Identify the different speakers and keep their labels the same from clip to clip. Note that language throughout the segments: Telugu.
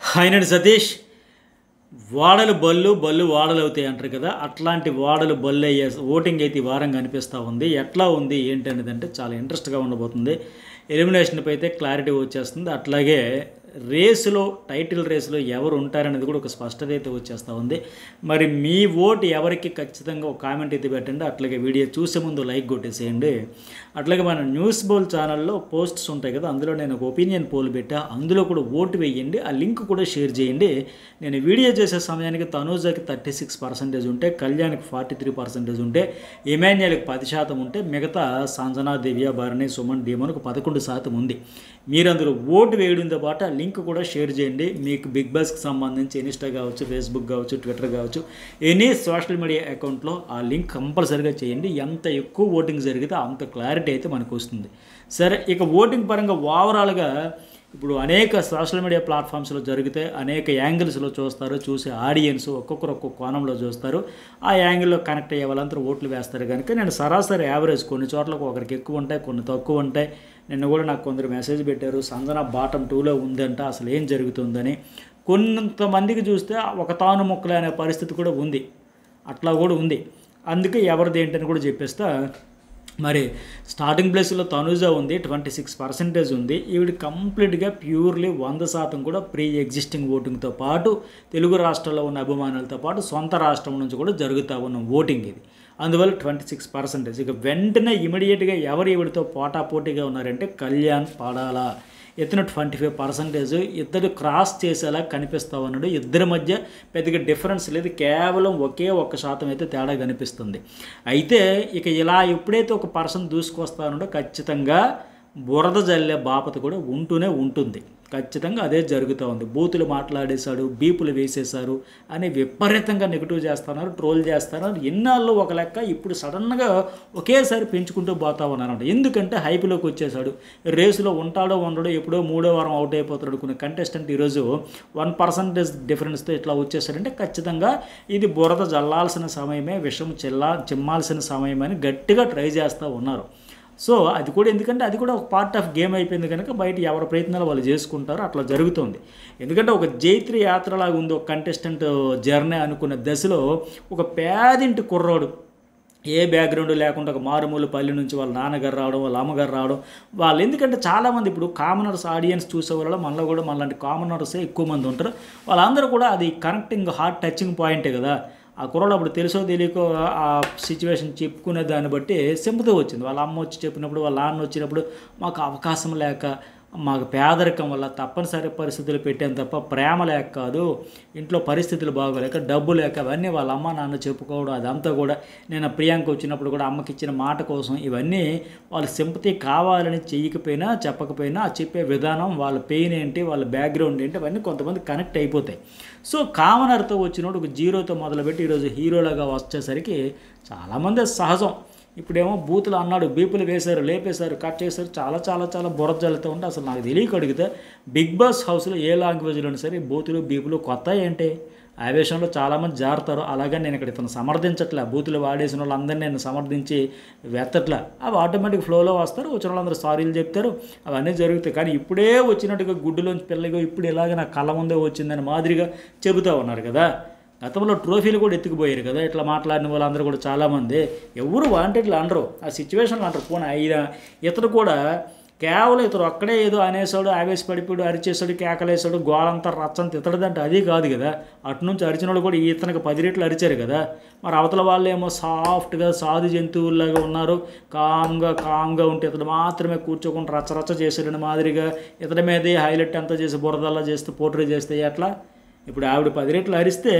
Speaker 1: ఆయనడు సతీష్ వాడలు బళ్ళు బళ్ళు వాడలు అవుతాయి అంటారు కదా. అట్లాంటి వాడలు బళ్ళు అయ్యే ఓటింగ్ అయితే ఈ వారం కనిపిస్తూ ఉంది. ఎట్లా ఉంది ఏంటి అనేది అంటే చాలా ఇంట్రెస్ట్గా ఉండబోతుంది. ఎలిమినేషన్పై అయితే క్లారిటీ వచ్చేస్తుంది. అట్లాగే రేసులో టైటిల్ రేసులో ఎవరు ఉంటారనేది కూడా ఒక స్పష్టత అయితే వచ్చేస్తూ ఉంది. మరి మీ ఓటు ఎవరికి ఖచ్చితంగా ఒక కామెంట్ అయితే పెట్టండి. అట్లాగే వీడియో చూసే ముందు లైక్ కొట్టేసేయండి. అట్లాగే మన న్యూస్ బౌల్ ఛానల్లో పోస్ట్స్ ఉంటాయి కదా, అందులో నేను ఒక ఒపీనియన్ పోల్ పెట్టా, అందులో కూడా ఓటు వేయండి. ఆ లింక్ కూడా షేర్ చేయండి. నేను వీడియో చేసే సమయానికి తనూజాకి 36% ఉంటే, కళ్యాణ్కి 43% ఉంటే, ఇమాన్యుయల్కి 10% ఉంటే, మిగతా సంజనా, దివ్య, భరణి, సుమన్, డీమన్కు 11% ఉంది. మీరందరూ ఓటు వేయడంతో పాటు ఆ లింక్ కూడా షేర్ చేయండి. మీకు బిగ్ బాస్కి సంబంధించి ఇన్స్టా కావచ్చు, ఫేస్బుక్ కావచ్చు, ట్విట్టర్ కావచ్చు, ఎనీ సోషల్ మీడియా అకౌంట్లో ఆ లింక్ కంపల్సరీగా చేయండి. ఎంత ఎక్కువ ఓటింగ్ జరిగితే అంత క్లారిటీ అయితే మనకు వస్తుంది. సరే, ఇక ఓటింగ్ పరంగా ఓవరాల్గా ఇప్పుడు అనేక సోషల్ మీడియా ప్లాట్ఫామ్స్లో జరిగితే అనేక యాంగిల్స్లో చూస్తారు. చూసే ఆడియన్స్ ఒక్కొక్కరు ఒక్కొక్క కోణంలో చూస్తారు. ఆ యాంగిల్లో కనెక్ట్ అయ్యే వాళ్ళందరూ ఓట్లు వేస్తారు. కనుక నేను సరాసరి యావరేజ్ కొన్ని చోట్ల ఒకరికి ఎక్కువ ఉంటాయి, కొన్ని తక్కువ ఉంటాయి. నిన్న కూడా నాకు కొందరు మెసేజ్ పెట్టారు, సంజన బాటమ్ 2లో ఉందంట, అసలు ఏం జరుగుతుందని. కొంతమందికి చూస్తే ఒక తాను మొక్కలే అనే పరిస్థితి కూడా ఉంది, అట్లా కూడా ఉంది. అందుకే ఎవరిది ఏంటని కూడా చెప్పేస్తా. మరి స్టార్టింగ్ ప్లేస్లో తనూజా ఉంది, 26% ఉంది. ఈవిడ కంప్లీట్గా ప్యూర్లీ 100% కూడా ప్రీ ఎగ్జిస్టింగ్ ఓటింగ్తో పాటు తెలుగు రాష్ట్రాల్లో ఉన్న అభిమానులతో పాటు సొంత రాష్ట్రం నుంచి కూడా జరుగుతూ ఉన్న ఓటింగ్ ఇది. అందువల్ల 26%. ఇక వెంటనే ఇమీడియట్గా ఎవరు ఈవిడితో పోటాపోటీగా ఉన్నారంటే కళ్యాణ్, పడాల. ఇతను 25%. ఇద్దరు క్రాస్ చేసేలా కనిపిస్తూ ఉన్నాడు. ఇద్దరి మధ్య పెద్దగా డిఫరెన్స్ లేదు, కేవలం ఒకే 1% అయితే తేడా కనిపిస్తుంది. అయితే ఇక ఇలా ఎప్పుడైతే ఒక పర్సన్ దూసుకొస్తా ఉన్నాడో ఖచ్చితంగా బురద జల్లే బాపత కూడా ఉంటూనే ఉంటుంది. ఖచ్చితంగా అదే జరుగుతూ ఉంది. బూతులు మాట్లాడేశాడు, బీపులు వేసేశారు అని విపరీతంగా నెగిటివ్ చేస్తున్నారు, ట్రోల్ చేస్తున్నారు. ఎన్నాళ్ళు ఒక లెక్క, ఇప్పుడు సడన్గా ఒకేసారి పెంచుకుంటూ పోతా ఉన్నారంట. ఎందుకంటే హైప్లోకి వచ్చేసాడు. రేసులో ఉంటాడో ఉండడో, ఎప్పుడో 3వ వారం అవుట్ అయిపోతాడు కొన్ని కంటెస్టెంట్ ఈరోజు 1% డిఫరెన్స్తో ఇట్లా వచ్చేసాడంటే ఖచ్చితంగా ఇది బురద జల్లాల్సిన సమయమే, విషం చిమ్మాల్సిన సమయమని గట్టిగా ట్రై చేస్తూ ఉన్నారు. సో అది కూడా ఎందుకంటే అది కూడా ఒక పార్ట్ ఆఫ్ గేమ్ అయిపోయింది కనుక బయట ఎవరి ప్రయత్నాలు వాళ్ళు చేసుకుంటారు, అట్లా జరుగుతుంది. ఎందుకంటే ఒక జైత్రి యాత్రలాగా ఉంది ఒక కంటెస్టెంట్ జర్నీ అనుకున్న దశలో ఒక పేదింటి కుర్రోడు, ఏ బ్యాక్గ్రౌండ్ లేకుండా ఒక మారుమూల పల్లె నుంచి వాళ్ళ నాన్నగారు రావడం, వాళ్ళ అమ్మగారు రావడం, వాళ్ళు ఎందుకంటే చాలామంది ఇప్పుడు కామనర్స్ ఆడియన్స్ చూసేవాళ్ళు మనలో కూడా మనలాంటి కామనర్సే ఎక్కువ మంది ఉంటారు. వాళ్ళందరూ కూడా అది కనెక్టింగ్ హార్ట్ టచింగ్ పాయింటే కదా. ఆ కుర్రాడు అప్పుడు తెలుసో తెలియకో ఆ సిచ్యువేషన్ చెప్పుకునే దాన్ని బట్టి సింపతి వచ్చింది. వాళ్ళ అమ్మ వచ్చి చెప్పినప్పుడు, వాళ్ళ నాన్న వచ్చినప్పుడు మాకు అవకాశం లేక, మాకు పేదరికం వల్ల తప్పనిసరి పరిస్థితులు పెట్టాను తప్ప ప్రేమ లేక కాదు, ఇంట్లో పరిస్థితులు బాగోలేక, డబ్బు లేక, అవన్నీ వాళ్ళ అమ్మ నాన్న చెప్పుకోవడం, అదంతా కూడా నేను ప్రియాంక వచ్చినప్పుడు కూడా అమ్మకి ఇచ్చిన మాట కోసం ఇవన్నీ వాళ్ళు సింపతి కావాలని చెయ్యకపోయినా చెప్పకపోయినా ఆ చెప్పే విధానం, వాళ్ళ పెయిన్ ఏంటి, వాళ్ళ బ్యాక్గ్రౌండ్ ఏంటి, అవన్నీ కొంతమంది కనెక్ట్ అయిపోతాయి. సో కామనర్తో వచ్చినప్పుడు ఒక జీరోతో మొదలుపెట్టి ఈరోజు హీరోలాగా వచ్చేసరికి చాలామంది సహజం. ఇప్పుడేమో బూతులు అన్నాడు, బీపులు వేశారు, లేపేశారు, కట్ చేశారు, చాలా చాలా చాలా బురద జల్లుతూ ఉంటే అసలు నాకు తెలియక అడిగితే బిగ్ బాస్ హౌస్లో ఏ లాంగ్వేజ్లోనే సరే బూతులు బీపులు కొత్త ఏంటి, ఆవేశంలో చాలామంది జారుతారు. అలాగే నేను ఇక్కడ ఇతను సమర్థించట్లే, బూతులు వాడేసిన వాళ్ళందరినీ నేను సమర్థించి వెత్తట్లే. అవి ఆటోమేటిక్ ఫ్లోలో వస్తారు, వచ్చిన వాళ్ళందరూ సారీలు చెప్తారు, అవన్నీ జరుగుతాయి. కానీ ఇప్పుడే వచ్చినట్టుగా గుడ్డులోంచి పిల్లగా ఇప్పుడు ఇలాగ నా కళ్ళ ముందే వచ్చిందని మాదిరిగా చెబుతూ ఉన్నారు కదా. గతంలో ట్రోఫీలు కూడా ఎత్తుకుపోయారు కదా ఇట్లా మాట్లాడిన వాళ్ళందరూ కూడా. చాలామంది ఎవరు వాంటెడ్లు అనరు, ఆ సిచ్యువేషన్లో అంటారు. పోనీ అయినా ఇతడు కూడా కేవలం ఇతడు అక్కడే ఏదో అనేసాడు, ఆవేశపడిపోయాడు, అరిచేసాడు, కేకలేసాడు, గోలంతా రచ్చంత ఇతడిదంటే అది కాదు కదా. అటు నుంచి అరిచిన వాళ్ళు కూడా ఇతనికి 10 రెట్లు అరిచారు కదా. మరి అవతల వాళ్ళు ఏమో సాఫ్ట్గా సాధు జంతువుల్లాగా ఉన్నారు, కామ్గా ఉంటే ఇతడు మాత్రమే కూర్చోకుండా రచ్చరచ్చ చేసాడని మాదిరిగా ఇతడి మీదే హైలైట్ అంతా చేసి బురదల్లా చేస్తే పోర్ట్రే చేస్తే ఎట్లా. ఇప్పుడు ఆవిడ 10 రెట్లు అరిస్తే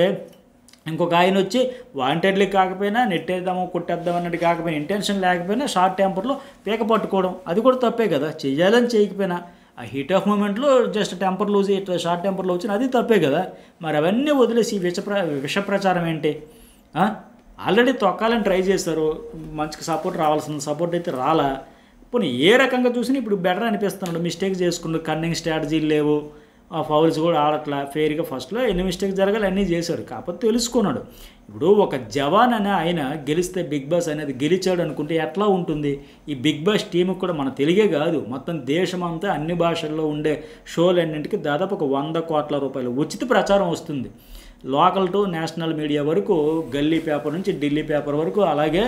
Speaker 1: ఇంకొక ఆయన వచ్చి వాంటెడ్లీ కాకపోయినా నెట్టేద్దాము కొట్టేద్దాం అన్నట్టు కాకపోయినా, ఇంటెన్షన్ లేకపోయినా షార్ట్ టెంపర్లో పీక పట్టుకోవడం అది కూడా తప్పే కదా. చెయ్యాలని చేయకపోయినా ఆ హీట్ ఆఫ్ మూమెంట్లో జస్ట్ టెంపర్ లూజ్ ఇట్లా షార్ట్ టెంపర్లో వచ్చిన అది తప్పే కదా. మరి అవన్నీ వదిలేసి విష ప్రచారం ఏంటి? ఆల్రెడీ తొక్కాలని ట్రై చేస్తారు, మంచిగా సపోర్ట్ రావాల్సిన సపోర్ట్ అయితే రాలా. పోనీ ఏ రకంగా చూసినా ఇప్పుడు బెటర్ అనిపిస్తున్నాడు. మిస్టేక్ చేసుకున్నాడు, కన్నింగ్ స్ట్రాటజీలు లేవు, ఆ ఫౌల్స్ కూడా ఆడట్లా ఫెయిర్గా. ఫస్ట్లో ఎన్ని మిస్టేక్స్ జరగాలి అన్నీ చేశాడు, కాకపోతే తెలుసుకున్నాడు. ఇప్పుడు ఒక జవాన్ అనే ఆయన గెలిస్తే బిగ్ బాస్ అనేది గెలిచాడు అనుకుంటే ఎట్లా ఉంటుంది? ఈ బిగ్ బాస్ టీంకి కూడా మన తెలుగే కాదు, మొత్తం దేశమంతా అన్ని భాషల్లో ఉండే షోలన్నింటికి దాదాపు ఒక 100 కోట్ల రూపాయలు ఉచిత ప్రచారం వస్తుంది. లోకల్ టు నేషనల్ మీడియా వరకు, గల్లీ పేపర్ నుంచి ఢిల్లీ పేపర్ వరకు, అలాగే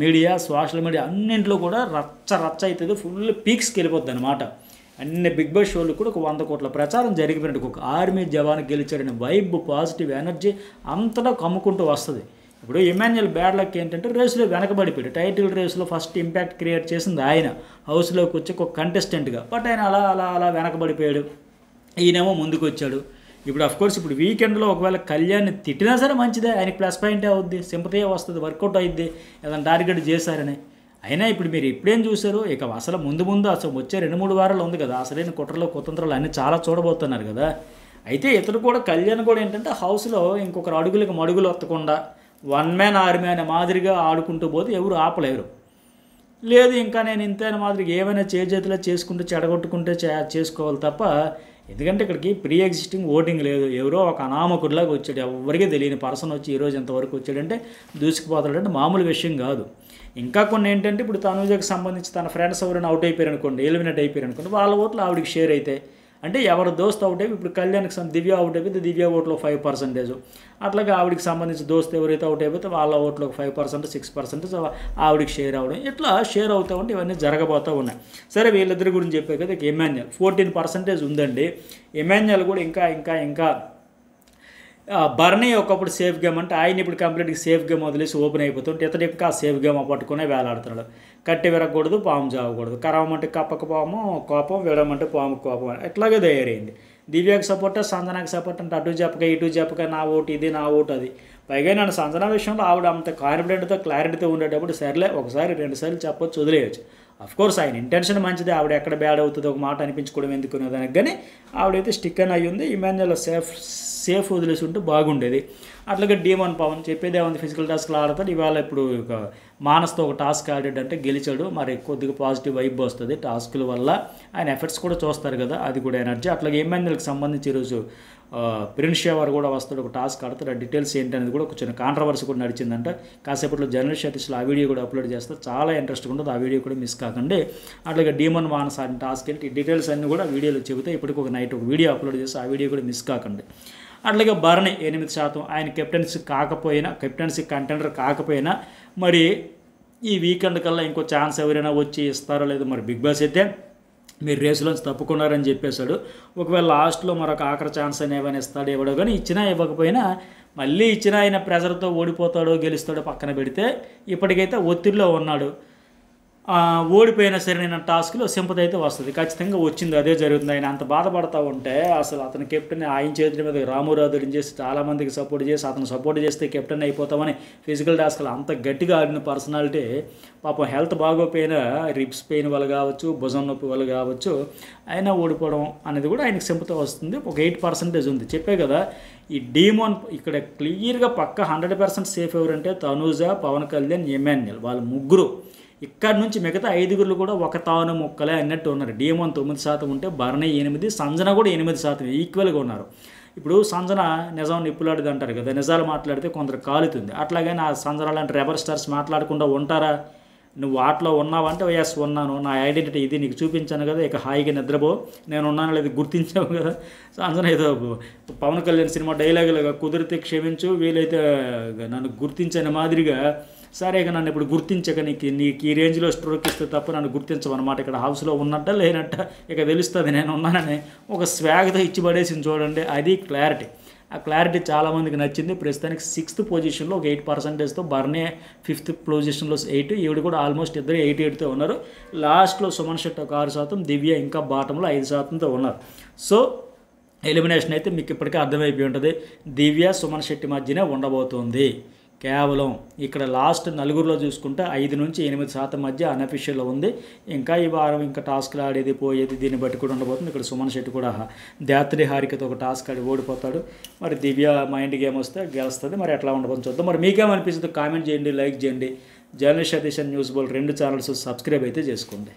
Speaker 1: మీడియా, సోషల్ మీడియా అన్నింటిలో కూడా రచ్చ అవుతుంది, ఫుల్ పీక్స్కి వెళ్ళిపోద్ది అనమాట. అన్ని బిగ్ బాస్ షోలు కూడా ఒక 100 కోట్ల ప్రచారం జరిగిపోయినట్టు, ఒక ఆర్మీ జవాన్ గెలిచాడని వైబ్, పాజిటివ్ ఎనర్జీ అంతటా కమ్ముకుంటూ వస్తుంది. ఇప్పుడు ఇమాన్యుయల్ బ్యాడ్ లక్ ఏంటంటే రేసులో వెనకబడిపోయాడు. టైటిల్ రేసులో ఫస్ట్ ఇంపాక్ట్ క్రియేట్ చేసింది ఆయన, హౌస్లోకి వచ్చి ఒక కంటెస్టెంట్గా. బట్ ఆయన అలా వెనకబడిపోయాడు. ఈయనేమో ముందుకు వచ్చాడు. ఇప్పుడు అఫ్కోర్స్ ఇప్పుడు వీకెండ్లో ఒకవేళ కళ్యాణ్ని తిట్టినా సరే మంచిదే, ఆయనకి ప్లస్ పాయింటే అవుద్ది, సింపతి వస్తుంది, వర్కౌట్ అవుద్ది, ఏదైనా టార్గెట్ చేశారని. అయినా ఇప్పుడు మీరు ఇప్పుడేం చూశారు? ఇక అసలు ముందు అసలు వచ్చే 2-3 వారాలు ఉంది కదా, అసలైన కుట్రలు కుతంత్రాలు అన్నీ చాలా చూడబోతున్నారు కదా. అయితే ఇతడు కూడా, కళ్యాణ్ కూడా ఏంటంటే హౌస్లో ఇంకొకరు అడుగులకు మడుగులు వత్తకుండా వన్ మ్యాన్ ఆర్మీ అనే మాదిరిగా ఆడుకుంటూ పోతే ఎవరు ఆపలేరు. లేదు ఇంకా నేను ఇంతైన మాదిరిగా ఏమైనా చేతిలో చేసుకుంటూ చెడగొట్టుకుంటే చేసుకోవాలి తప్ప, ఎందుకంటే ఇక్కడికి ప్రీ ఎగ్జిస్టింగ్ ఓటింగ్ లేదు. ఎవరో ఒక అనామకుడిలాగా వచ్చాడు, ఎవరికీ తెలియని పర్సన్ వచ్చి ఈరోజు ఎంతవరకు వచ్చాడంటే దూసుకుపోతాడంటే మామూలు విషయం కాదు. ఇంకా కొన్ని ఏంటంటే ఇప్పుడు తనూజకి సంబంధించి తన ఫ్రెండ్స్ ఎవరైనా అవుట్ అయిపోయారు అనుకోండి, ఎలిమినేట్ అయిపోయారు అనుకోండి, వాళ్ళ ఓట్లు ఆవిడికి షేర్ అవుతాయి. అంటే ఎవరి దోస్తు అవుట్ అయిపోయి, ఇప్పుడు కళ్యాణ్కి దివ్య అవుట్ అయిపోతే దివ్య ఓట్లో 5%, అట్లాగే ఆవిడికి సంబంధించి దోస్తు ఎవరైతే అవుట్ అయిపోతే వాళ్ళ ఓట్లో 5%, 6% ఆవిడికి షేర్ అవ్వడం, ఇట్లా షేర్ అవుతూ ఉంటే ఇవన్నీ జరగబోతూ ఉన్నాయి. సరే వీళ్ళిద్దరి గురించి చెప్పే కదా, ఇమాన్యుయల్ 14% ఉందండి. ఇమాన్యుయల్ కూడా ఇంకా బర్నీ ఒకప్పుడు సేఫ్ గేమ్ అంటే ఆయన ఇప్పుడు కంప్లీట్గా సేఫ్ గేమ్ వదిలేసి ఓపెన్ అయిపోతుంటే ఇతడు ఇంకా సేఫ్ గేమ్ పట్టుకునే వేలాడుతున్నాడు. కట్టి విరగకూడదు, పాము చావకూడదు, కరవమంటే కప్పక పాము కోపం, విడమంటే పాము కోపం, ఎట్లాగే తయారైంది. దివ్యకి సపోర్ట్, సంజనాకి సపోర్ట్ అంటే అటు చెప్పక ఇటు చెప్పక నా ఓటు ఇది, నా ఓటు అది. పైగా నన్ను సంజన విషయంలో ఆవిడ అంత కాన్ఫిడెంట్తో క్లారిటీతో ఉండేటప్పుడు సర్లే ఒకసారి 2 సార్లు చెప్పొచ్చు, వదిలేయచ్చు. అఫ్కోర్స్ ఆయన ఇంటెన్షన్ మంచిది, ఆవిడ ఎక్కడ బ్యాడ్ అవుతుందో ఒక మాట అనిపించుకోవడం ఎందుకునే దానికి, కానీ ఆవిడైతే స్టిక్ అని అయ్యింది. ఇమాన్యుయల్ సేఫ్ వదిలేసి ఉంటే బాగుండేది. అట్లాగే డీమన్ పవన్ చెప్పేదే ఉంది, ఫిజికల్ టాస్క్లు ఆడతాడు. ఇవాళ ఇప్పుడు మానస్తో ఒక టాస్క్ ఆడాడంటే గెలిచాడు, మరి కొద్దిగా పాజిటివ్ వైబ్ వస్తుంది టాస్కుల వల్ల. ఆయన ఎఫర్ట్స్ కూడా చూస్తారు కదా, అది కూడా ఎనర్జీ. అట్లాగే ఇమాన్యుయల్కి సంబంధించి ఈరోజు ప్రిన్స్ షేవర్ కూడా వస్తాడు, ఒక టాస్క్ ఆడతాడు. ఆ డీటెయిల్స్ ఏంటనేది కూడా కొంచెం కాంట్రవర్సీ కూడా నడిచిందంట. కాసేపట్లో జర్నలిస్ట్ సతీష్లో ఆ వీడియో కూడా అప్లోడ్ చేస్తారు, చాలా ఇంట్రెస్ట్గా ఉంటుంది, ఆ వీడియో కూడా మిస్ కాకండి. అట్లాగే డీమన్ మానస్ ఆడిన టాస్క్ ఏంటి, డీటెయిల్స్ అన్నీ కూడా వీడియోలో చెబుతాయి. ఇప్పటికి ఒక నైట్ ఒక వీడియో అప్లోడ్ చేస్తే ఆ వీడియో కూడా మిస్ కాకండి. అట్లాగే బర్నీ 8%, ఆయన కెప్టెన్సీ కంటెండర్ కాకపోయినా మరి ఈ వీకెండ్ కల్లా ఇంకో ఛాన్స్ ఎవరైనా వచ్చి ఇస్తారో లేదో మరి. బిగ్ బాస్ అయితే మీరు రేసులోంచి తప్పుకున్నారని చెప్పేశాడు. ఒకవేళ లాస్ట్లో మరొక ఆఖరి ఛాన్స్ అని ఏమైనా ఇస్తాడు ఇవ్వడో, కానీ ఇచ్చినా ఇవ్వకపోయినా మళ్ళీ ఇచ్చినా ఆయన ప్రెజర్తో ఓడిపోతాడో గెలుస్తాడో పక్కన పెడితే ఇప్పటికైతే ఒత్తిడిలో ఉన్నాడు. ఓడిపోయినా సరే నేను టాస్క్లో సింపతి అయితే వస్తుంది, ఖచ్చితంగా వచ్చింది, అదే జరుగుతుంది. ఆయన అంత బాధపడతా ఉంటే అసలు అతని కెప్టెన్ ఆయన చేతుల మీద రామురాదుడిని చేసి చాలామందికి సపోర్ట్ చేసి అతను సపోర్ట్ చేస్తే కెప్టెన్ అయిపోతామని ఫిజికల్ టాస్క్లు అంత గట్టిగా ఆడిన పర్సనాలిటీ పాపం హెల్త్ బాగోపోయినా రిబ్స్ పెయిన్ వల్ల కావచ్చు, భుజం నొప్పి వల్ల కావచ్చు, అయినా ఓడిపోవడం అనేది కూడా ఆయనకు సింపతి వస్తుంది. ఒక 8% ఉంది. చెప్పే కదా, ఈ డీమోన్ ఇక్కడ క్లియర్గా పక్క 100% సేఫ్ ఎవరంటే తనూజ, పవన్ కళ్యాణ్, ఇమాన్యుయల్, వాళ్ళు ముగ్గురు. ఇక్కడ నుంచి మిగతా 5 కూడా ఒక తాను మొక్కలే అన్నట్టు ఉన్నారు. డీమోన్ 9% ఉంటే బర్నీ 8%, సంజన కూడా 8% ఈక్వల్గా ఉన్నారు. ఇప్పుడు సంజన నిజం నిప్పులాడిది అంటారు కదా, నిజాలు మాట్లాడితే కొందరు కాలుతుంది. అట్లాగే నా సంజన లాంటి రెబర్ స్టార్స్ మాట్లాడకుండా ఉంటారా? నువ్వు వాటిలో ఉన్నావంటే ఎస్ ఉన్నాను, నా ఐడెంటిటీ ఇది నీకు చూపించాను కదా, ఇక హాయిగా నిద్రపో, నేను ఉన్నాను లేదు గుర్తించావు కదా. సంజన ఏదో పవన్ కళ్యాణ్ సినిమా డైలాగులుగా కుదిరితే క్షమించు, వీలైతే నన్ను గుర్తించని మాదిరిగా, సరే ఇక నన్ను ఇప్పుడు గుర్తించక నీకు ఈ రేంజ్లో స్ట్రోక్ ఇస్తే తప్ప నన్ను గుర్తించమన్నమాట. ఇక్కడ హౌస్లో ఉన్నట్ట లేనట్ట ఇక తెలుస్తుంది నేను ఉన్నానని ఒక స్వాగ్తో ఇచ్చి పడేసింది చూడండి, అది క్లారిటీ. ఆ క్లారిటీ చాలామందికి నచ్చింది. ప్రస్తుతానికి 6th పొజిషన్లో ఒక 8%తో బర్నీ 5th పొజిషన్లో 8, ఈవిడ కూడా ఆల్మోస్ట్ ఇద్దరు 88తో ఉన్నారు. లాస్ట్లో సుమన్ శెట్టి ఒక 6%, దివ్య ఇంకా బాటంలో 5%తో ఉన్నారు. సో ఎలిమినేషన్ అయితే మీకు ఇప్పటికే అర్థమైపోయి ఉంటుంది, దివ్య సుమన్ శెట్టి మధ్యనే ఉండబోతుంది. కేవలం ఇక్కడ లాస్ట్ 4 చూసుకుంటే 5 నుంచి 8% మధ్య అన్అఫిషియల్లో ఉంది. ఇంకా ఈ వారం ఇంకా టాస్క్లు ఆడేది పోయేది దీన్ని బట్టి కూడా ఉండబోతుంది. ఇక్కడ సుమన్ శెట్టి కూడా దాత్రి హారికతో ఒక టాస్క్ ఆడి ఓడిపోతాడు. మరి దివ్య మైండ్ గేమ్ వస్తే గెలుస్తుంది. మరి ఎట్లా ఉండబోతుంది చూద్దాం. మరి మీకేమనిపిస్తుంది కామెంట్ చేయండి, లైక్ చేయండి. జర్నలిస్ట్ సతీష్ న్యూస్ బోల్ 2 ఛానల్స్ సబ్స్క్రైబ్ అయితే చేసుకోండి.